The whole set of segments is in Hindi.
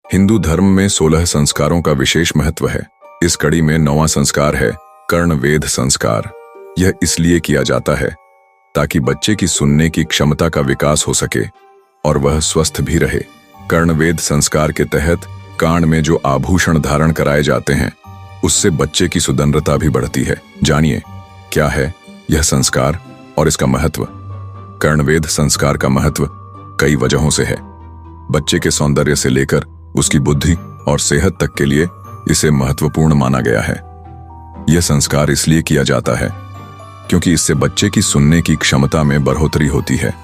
हिंदू धर्म में 16 संस्कारों का विशेष महत्व है। इस कड़ी में 9वां संस्कार है कर्णवेध संस्कार। यह इसलिए किया जाता है ताकि बच्चे की सुनने की क्षमता का विकास हो सके और वह स्वस्थ भी रहे। कर्णवेध संस्कार के तहत कान में जो आभूषण धारण कराए जाते हैं उससे बच्चे की सुदंडता भी बढ़ती है। जानिए क्या है यह संस्कार और इसका महत्व। कर्णवेध संस्कार का महत्व कई वजहों से है। बच्चे के सौंदर्य से लेकर उसकी बुद्धि और सेहत तक के लिए इसे महत्वपूर्ण माना गया है। यह संस्कार इसलिए किया जाता है क्योंकि इससे बच्चे की सुनने की क्षमता में बढ़ोतरी होती है।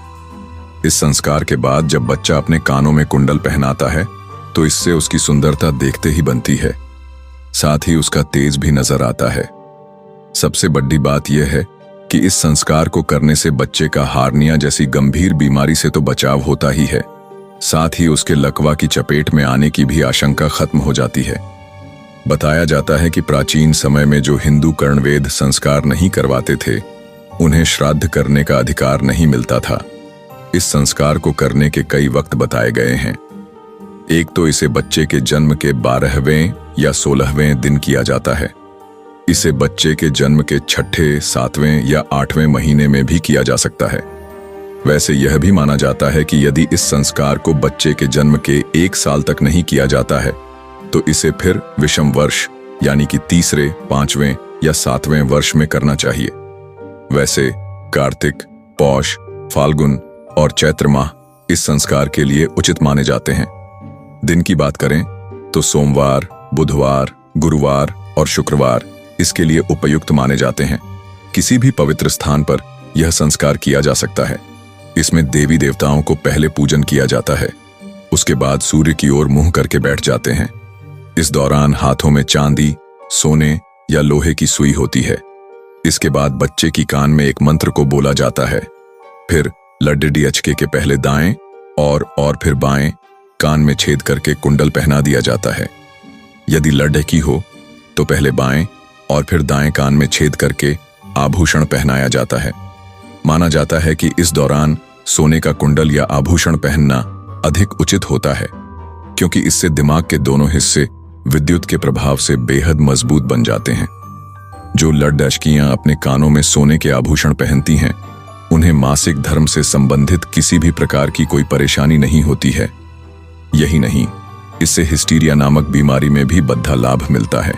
इस संस्कार के बाद जब बच्चा अपने कानों में कुंडल पहनाता है तो इससे उसकी सुंदरता देखते ही बनती है, साथ ही उसका तेज भी नजर आता है। सबसे बड़ी बात यह है कि इस संस्कार को करने से बच्चे का हार्निया जैसी गंभीर बीमारी से तो बचाव होता ही है, साथ ही उसके लकवा की चपेट में आने की भी आशंका खत्म हो जाती है। बताया जाता है कि प्राचीन समय में जो हिंदू कर्णवेध संस्कार नहीं करवाते थे उन्हें श्राद्ध करने का अधिकार नहीं मिलता था। इस संस्कार को करने के कई वक्त बताए गए हैं। एक तो इसे बच्चे के जन्म के 12वें या 16वें दिन किया जाता है। इसे बच्चे के जन्म के 6ठे, 7वें या 8वें महीने में भी किया जा सकता है। वैसे यह भी माना जाता है कि यदि इस संस्कार को बच्चे के जन्म के 1 साल तक नहीं किया जाता है तो इसे फिर विषम वर्ष यानी कि तीसरे, 5वें या 7वें वर्ष में करना चाहिए। वैसे कार्तिक, पौष, फाल्गुन और चैत्र माह इस संस्कार के लिए उचित माने जाते हैं। दिन की बात करें तो सोमवार, बुधवार, गुरुवार और शुक्रवार इसके लिए उपयुक्त माने जाते हैं। किसी भी पवित्र स्थान पर यह संस्कार किया जा सकता है। इसमें देवी देवताओं को पहले पूजन किया जाता है, उसके बाद सूर्य की ओर मुंह करके बैठ जाते हैं। इस दौरान हाथों में चांदी, सोने या लोहे की सुई होती है। इसके बाद बच्चे की कान में एक मंत्र को बोला जाता है। फिर लड्डडी अचके के पहले दाएं और फिर बाएं कान में छेद करके कुंडल पहना दिया जाता है। यदि लड्डकी हो तो पहले बाएं और फिर दाएं कान में छेद करके आभूषण पहनाया जाता है। माना जाता है कि इस दौरान सोने का कुंडल या आभूषण पहनना अधिक उचित होता है क्योंकि इससे दिमाग के दोनों हिस्से विद्युत के प्रभाव से बेहद मजबूत बन जाते हैं। जो लड्डशकियां अपने कानों में सोने के आभूषण पहनती हैं उन्हें मासिक धर्म से संबंधित किसी भी प्रकार की कोई परेशानी नहीं होती है। यही नहीं, इससे हिस्टीरिया नामक बीमारी में भी बद्धा लाभ मिलता है।